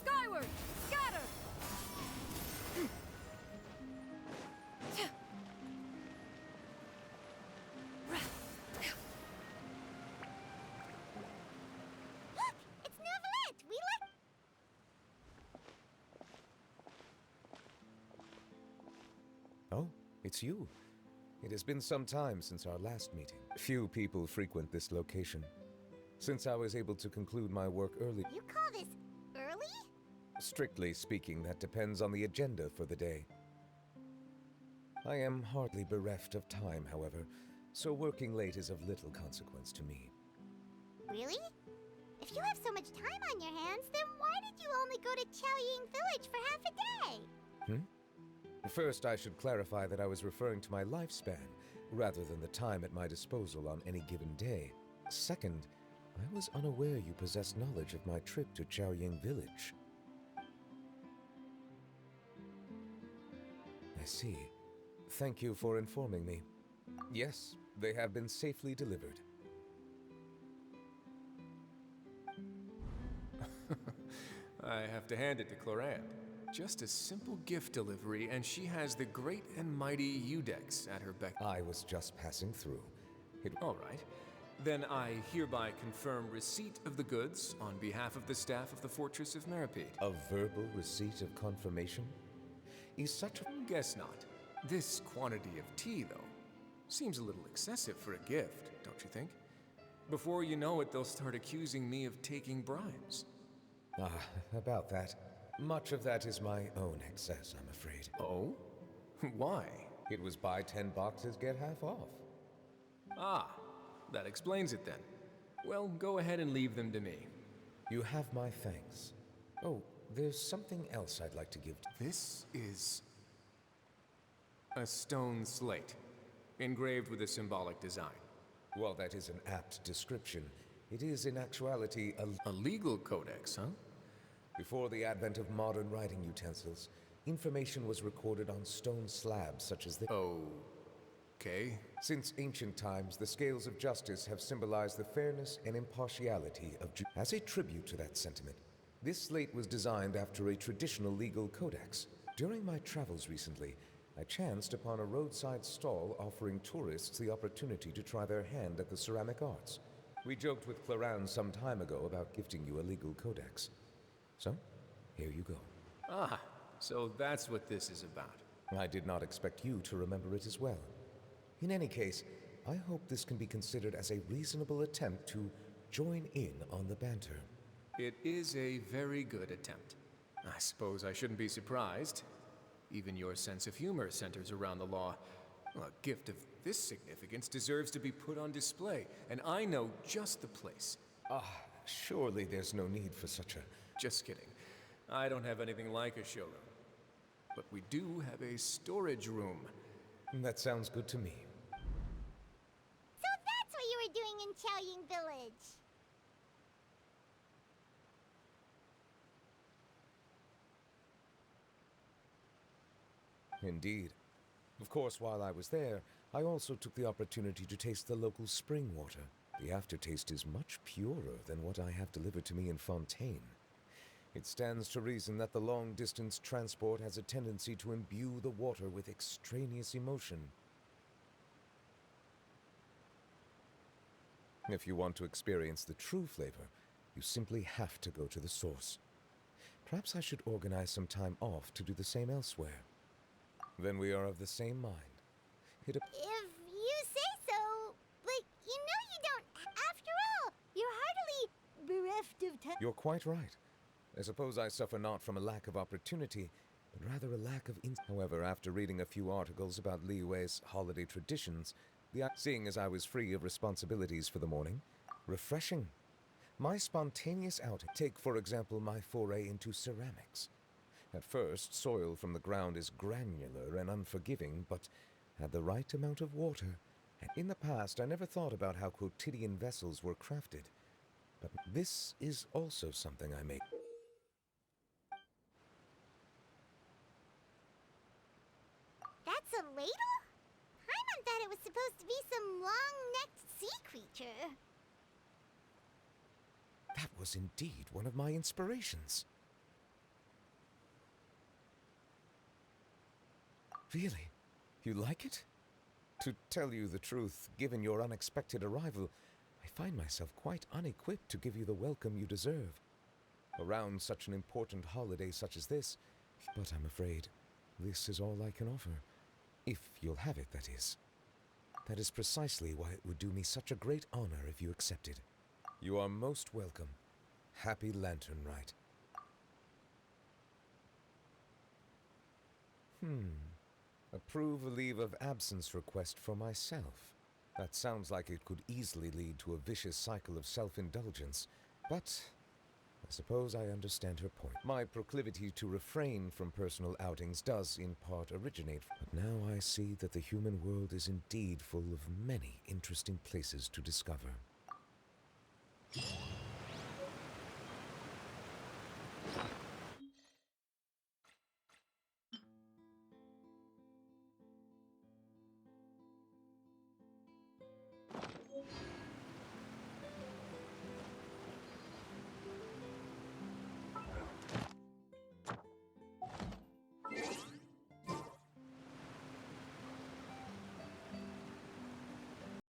Skyward! Scatter! Look! It's Nevelet! We like... Oh, it's you. It has been some time since our last meeting. Few people frequent this location. Since I was able to conclude my work early... You call this early? Strictly speaking, that depends on the agenda for the day. I am hardly bereft of time, however, so working late is of little consequence to me. Really? If you have so much time on your hands, then why did you only go to Chaoying Village for half a day? First, I should clarify that I was referring to my lifespan, rather than the time at my disposal on any given day. Second, I was unaware you possessed knowledge of my trip to Chaoying Village. I see. Thank you for informing me. Yes, they have been safely delivered. I have to hand it to Clorand. Just a simple gift delivery, and she has the great and mighty Udex at her beck. I was just passing through. All right. Then I hereby confirm receipt of the goods on behalf of the staff of the Fortress of Meropriate. A verbal receipt of confirmation? Is such a... Guess not. This quantity of tea, though, seems a little excessive for a gift, don't you think? Before you know it, they'll start accusing me of taking bribes. About that. Much of that is my own excess, I'm afraid. Oh? Why? It was buy 10 boxes, get half off. Ah, that explains it then. Well, go ahead and leave them to me. You have my thanks. Oh, there's something else I'd like to give to... This is a stone slate, engraved with a symbolic design. While that is an apt description, it is in actuality A legal codex, huh? Before the advent of modern writing utensils, information was recorded on stone slabs such as this. Okay. Since ancient times, the scales of justice have symbolized the fairness and impartiality of As a tribute to that sentiment, this slate was designed after a traditional legal codex. During my travels recently, I chanced upon a roadside stall offering tourists the opportunity to try their hand at the ceramic arts. We joked with Clorand some time ago about gifting you a legal codex. So, here you go. Ah, so that's what this is about. I did not expect you to remember it as well. In any case, I hope this can be considered as a reasonable attempt to join in on the banter. It is a very good attempt. I suppose I shouldn't be surprised. Even your sense of humor centers around the law. Well, a gift of this significance deserves to be put on display, and I know just the place. Surely there's no need for such a... Just kidding. I don't have anything like a showroom. But we do have a storage room. That sounds good to me. So that's what you were doing in Chaoying Village. Indeed. Of course, while I was there, I also took the opportunity to taste the local spring water. The aftertaste is much purer than what I have delivered to me in Fontaine. It stands to reason that the long-distance transport has a tendency to imbue the water with extraneous emotion. If you want to experience the true flavor, you simply have to go to the source. Perhaps I should organize some time off to do the same elsewhere. Then we are of the same mind. If you say so, but you know you don't. After all, you're heartily bereft of time. You're quite right. I suppose I suffer not from a lack of opportunity, but rather a lack of However, after reading a few articles about Li Wei's holiday traditions, seeing as I was free of responsibilities for the morning, refreshing. My spontaneous outing. Take, for example, my foray into ceramics. At first, soil from the ground is granular and unforgiving, but had the right amount of water. And in the past, I never thought about how quotidian vessels were crafted. But this is also something I make. That's a ladle? Paimon thought it was supposed to be some long-necked sea creature. That was indeed one of my inspirations. Really? You like it? To tell you the truth, given your unexpected arrival, I find myself quite unequipped to give you the welcome you deserve. Around such an important holiday such as this, but I'm afraid this is all I can offer. If you'll have it, that is. That is precisely why it would do me such a great honor if you accepted. You are most welcome. Happy Lantern Rite. Approve a leave of absence request for myself. That sounds like it could easily lead to a vicious cycle of self-indulgence, but I suppose I understand her point. My proclivity to refrain from personal outings does in part originate, but now I see that the human world is indeed full of many interesting places to discover.